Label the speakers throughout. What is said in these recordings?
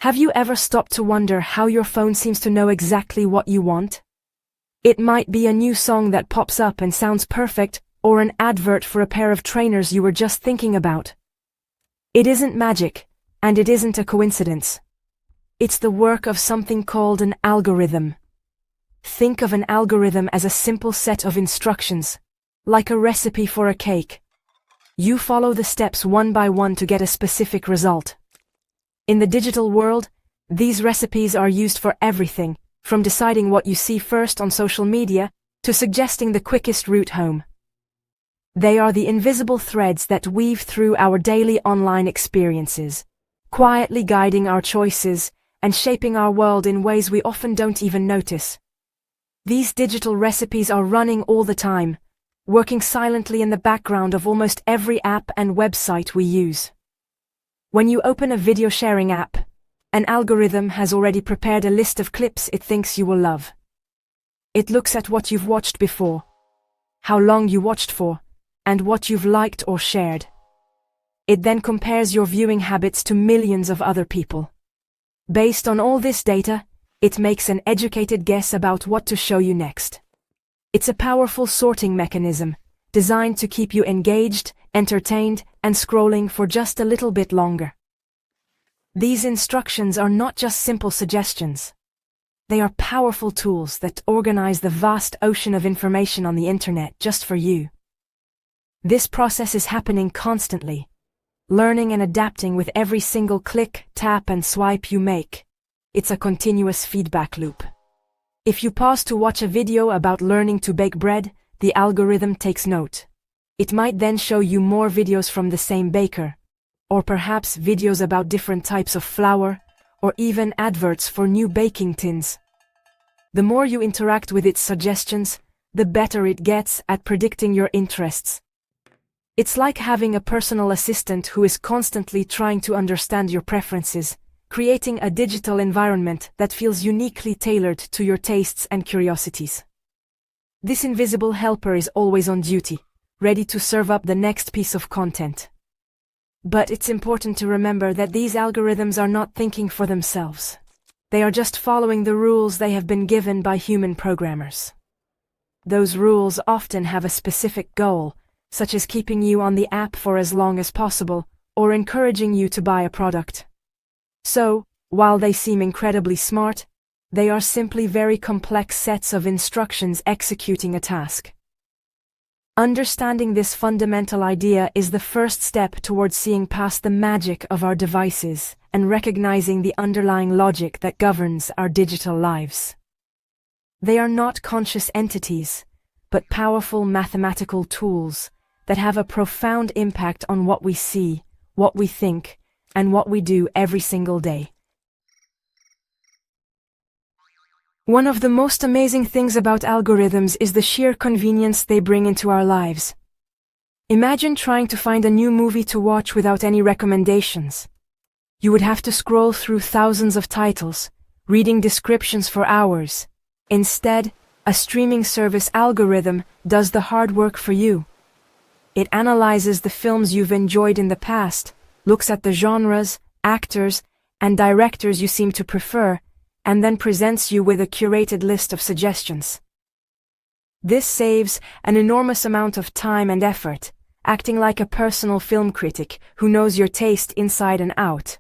Speaker 1: Have you ever stopped to wonder how your phone seems to know exactly what you want? It might be a new song that pops up and sounds perfect, or an advert for a pair of trainers you were just thinking about. It isn't magic, and it isn't a coincidence. It's the work of something called an algorithm. Think of an algorithm as a simple set of instructions, like a recipe for a cake. You follow the steps one by one to get a specific result. In the digital world, these recipes are used for everything, from deciding what you see first on social media, to suggesting the quickest route home. They are the invisible threads that weave through our daily online experiences, quietly guiding our choices and shaping our world in ways we often don't even notice. These digital recipes are running all the time, working silently in the background of almost every app and website we use. When you open a video sharing app, an algorithm has already prepared a list of clips it thinks you will love. It looks at what you've watched before, how long you watched for, and what you've liked or shared. It then compares your viewing habits to millions of other people. Based on all this data, it makes an educated guess about what to show you next. It's a powerful sorting mechanism, designed to keep you engaged, entertained, and scrolling for just a little bit longer. These instructions are not just simple suggestions. They are powerful tools that organize the vast ocean of information on the internet just for you. This process is happening constantly, learning and adapting with every single click, tap, and swipe you make. It's a continuous feedback loop. If you pause to watch a video about learning to bake bread, the algorithm takes note. It might then show you more videos from the same baker, or perhaps videos about different types of flour, or even adverts for new baking tins. The more you interact with its suggestions, the better it gets at predicting your interests. It's like having a personal assistant who is constantly trying to understand your preferences, creating a digital environment that feels uniquely tailored to your tastes and curiosities. This invisible helper is always on duty, ready to serve up the next piece of content. But it's important to remember that these algorithms are not thinking for themselves. They are just following the rules they have been given by human programmers. Those rules often have a specific goal, such as keeping you on the app for as long as possible, or encouraging you to buy a product. So, while they seem incredibly smart, they are simply very complex sets of instructions executing a task. Understanding this fundamental idea is the first step towards seeing past the magic of our devices and recognizing the underlying logic that governs our digital lives. They are not conscious entities, but powerful mathematical tools that have a profound impact on what we see, what we think, and what we do every single day. One of the most amazing things about algorithms is the sheer convenience they bring into our lives. Imagine trying to find a new movie to watch without any recommendations. You would have to scroll through thousands of titles, reading descriptions for hours. Instead, a streaming service algorithm does the hard work for you. It analyzes the films you've enjoyed in the past, looks at the genres, actors, and directors you seem to prefer, and then presents you with a curated list of suggestions. This saves an enormous amount of time and effort, acting like a personal film critic who knows your taste inside and out.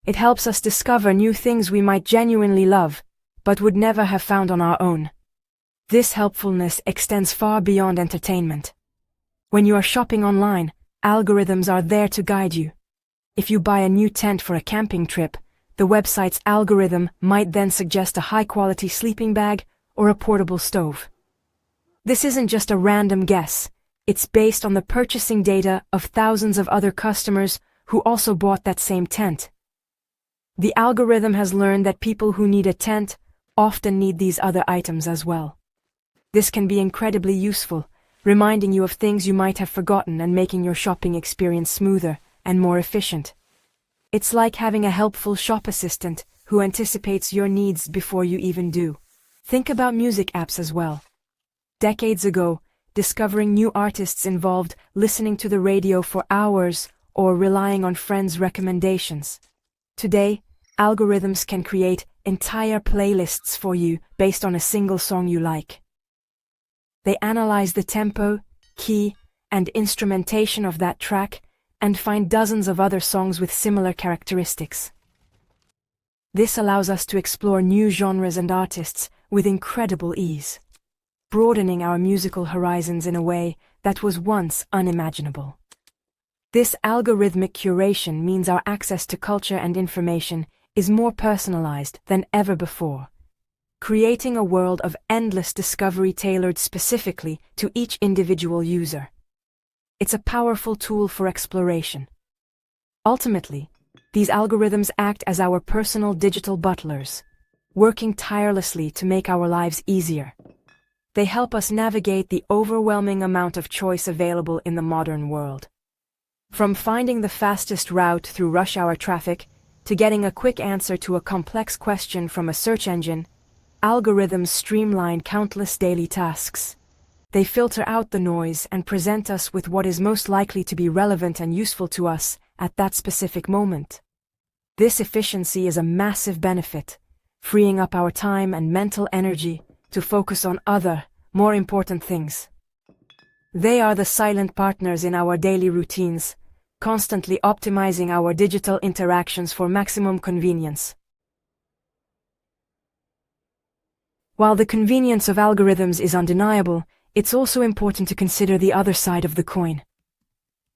Speaker 1: It helps us discover new things we might genuinely love, but would never have found on our own. This helpfulness extends far beyond entertainment. When you are shopping online, algorithms are there to guide you. If you buy a new tent for a camping trip, the website's algorithm might then suggest a high-quality sleeping bag or a portable stove. This isn't just a random guess. It's based on the purchasing data of thousands of other customers who also bought that same tent. The algorithm has learned that people who need a tent often need these other items as well. This can be incredibly useful, reminding you of things you might have forgotten and making your shopping experience smoother and more efficient. It's like having a helpful shop assistant who anticipates your needs before you even do. Think about music apps as well. Decades ago, discovering new artists involved listening to the radio for hours or relying on friends' recommendations. Today, Algorithms can create entire playlists for you based on a single song you like. They analyze the tempo, key, and instrumentation of that track and find dozens of other songs with similar characteristics. This allows us to explore new genres and artists with incredible ease, broadening our musical horizons in a way that was once unimaginable. This algorithmic curation means our access to culture and information is more personalized than ever before, creating a world of endless discovery tailored specifically to each individual user. It's a powerful tool for exploration. Ultimately, these algorithms act as our personal digital butlers, working tirelessly to make our lives easier. They help us navigate the overwhelming amount of choice available in the modern world. From finding the fastest route through rush hour traffic to getting a quick answer to a complex question from a search engine, algorithms streamline countless daily tasks. They filter out the noise and present us with what is most likely to be relevant and useful to us at that specific moment. This efficiency is a massive benefit, freeing up our time and mental energy to focus on other, more important things. They are the silent partners in our daily routines, constantly optimizing our digital interactions for maximum convenience. While the convenience of algorithms is undeniable, it's also important to consider the other side of the coin.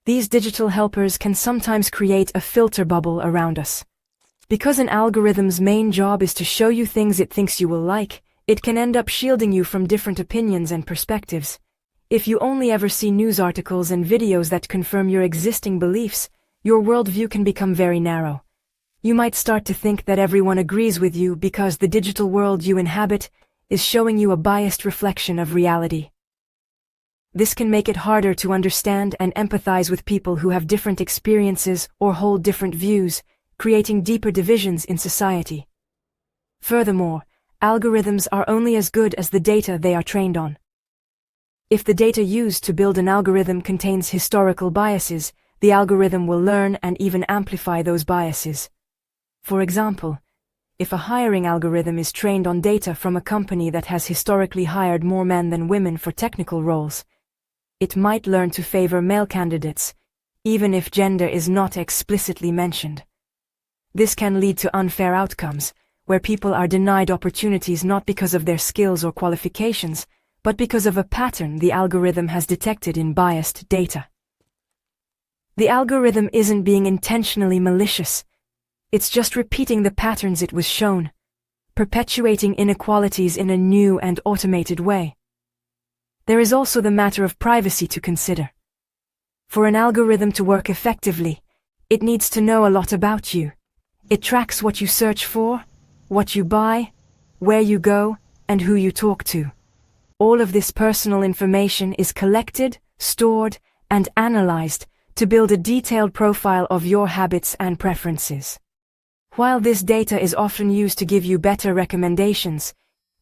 Speaker 1: These digital helpers can sometimes create a filter bubble around us. Because an algorithm's main job is to show you things it thinks you will like, it can end up shielding you from different opinions and perspectives. If you only ever see news articles and videos that confirm your existing beliefs, your worldview can become very narrow. You might start to think that everyone agrees with you because the digital world you inhabit is showing you a biased reflection of reality. This can make it harder to understand and empathize with people who have different experiences or hold different views, creating deeper divisions in society. Furthermore, algorithms are only as good as the data they are trained on. If the data used to build an algorithm contains historical biases, the algorithm will learn and even amplify those biases. For example, if a hiring algorithm is trained on data from a company that has historically hired more men than women for technical roles, it might learn to favor male candidates, even if gender is not explicitly mentioned. This can lead to unfair outcomes, where people are denied opportunities not because of their skills or qualifications, but because of a pattern the algorithm has detected in biased data. The algorithm isn't being intentionally malicious. It's just repeating the patterns it was shown, perpetuating inequalities in a new and automated way. There is also the matter of privacy to consider. For an algorithm to work effectively, it needs to know a lot about you. It tracks what you search for, what you buy, where you go, and who you talk to. All of this personal information is collected, stored, and analyzed to build a detailed profile of your habits and preferences. While this data is often used to give you better recommendations,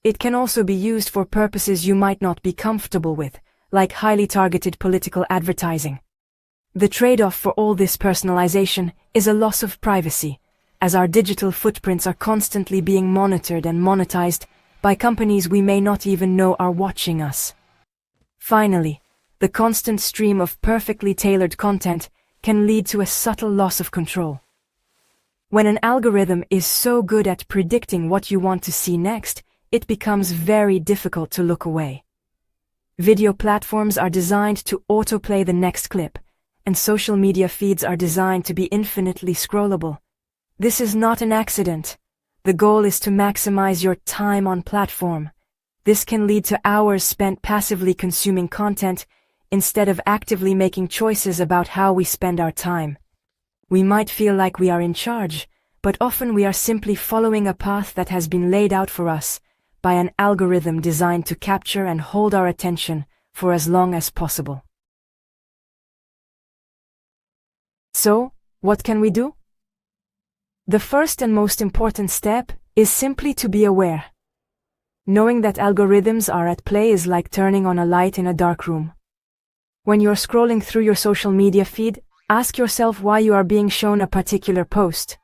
Speaker 1: it can also be used for purposes you might not be comfortable with, like highly targeted political advertising. The trade-off for all this personalization is a loss of privacy, as our digital footprints are constantly being monitored and monetized by companies we may not even know are watching us. Finally, the constant stream of perfectly tailored content can lead to a subtle loss of control. When an algorithm is so good at predicting what you want to see next, it becomes very difficult to look away. Video platforms are designed to autoplay the next clip, and social media feeds are designed to be infinitely scrollable. This is not an accident. The goal is to maximize your time on platform. This can lead to hours spent passively consuming content instead of actively making choices about how we spend our time. We might feel like we are in charge, but often we are simply following a path that has been laid out for us by an algorithm designed to capture and hold our attention for as long as possible. So, what can we do? The first and most important step is simply to be aware. Knowing that algorithms are at play is like turning on a light in a dark room. When you're scrolling through your social media feed, ask yourself why you are being shown a particular post.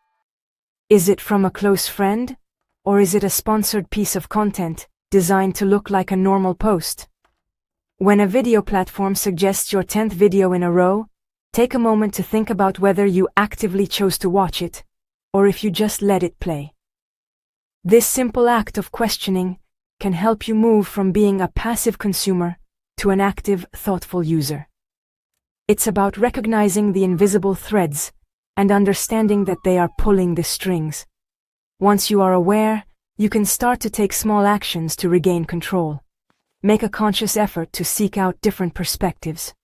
Speaker 1: Is it from a close friend? Or is it a sponsored piece of content designed to look like a normal post? When a video platform suggests your 10th video in a row, take a moment to think about whether you actively chose to watch it, or if you just let it play. This simple act of questioning can help you move from being a passive consumer to an active, thoughtful user. It's about recognizing the invisible threads and understanding that they are pulling the strings. Once you are aware, you can start to take small actions to regain control. Make a conscious effort to seek out different perspectives.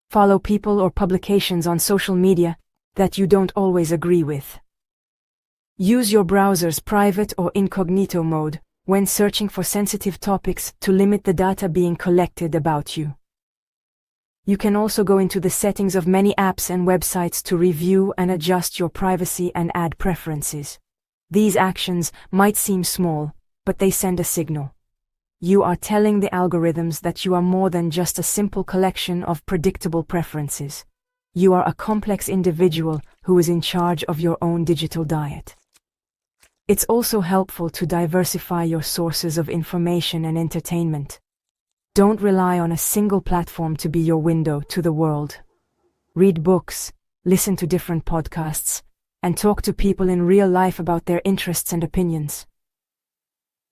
Speaker 1: Follow people or publications on social media that you don't always agree with. Use your browser's private or incognito mode when searching for sensitive topics to limit the data being collected about you. You can also go into the settings of many apps and websites to review and adjust your privacy and ad preferences. These actions might seem small, but they send a signal. You are telling the algorithms that you are more than just a simple collection of predictable preferences. You are a complex individual who is in charge of your own digital diet. It's also helpful to diversify your sources of information and entertainment. Don't rely on a single platform to be your window to the world. Read books, listen to different podcasts, and talk to people in real life about their interests and opinions.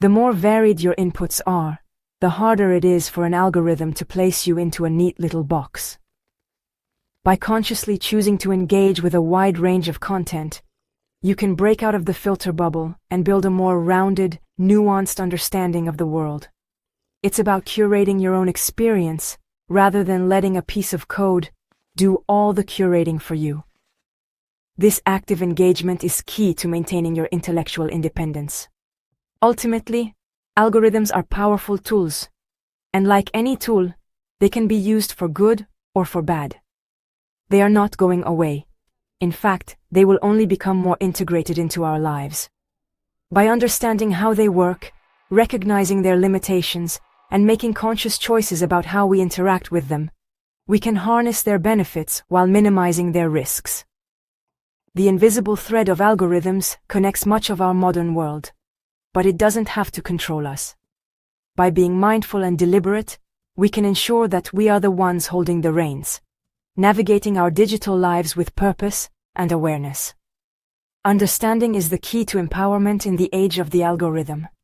Speaker 1: The more varied your inputs are, the harder it is for an algorithm to place you into a neat little box. By consciously choosing to engage with a wide range of content, you can break out of the filter bubble and build a more rounded, nuanced understanding of the world. It's about curating your own experience, rather than letting a piece of code do all the curating for you. This active engagement is key to maintaining your intellectual independence. Ultimately, algorithms are powerful tools, and like any tool, they can be used for good or for bad. They are not going away. In fact, they will only become more integrated into our lives. By understanding how they work, recognizing their limitations, and making conscious choices about how we interact with them, we can harness their benefits while minimizing their risks. The invisible thread of algorithms connects much of our modern world, but it doesn't have to control us. By being mindful and deliberate, we can ensure that we are the ones holding the reins, navigating our digital lives with purpose and awareness. Understanding is the key to empowerment in the age of the algorithm.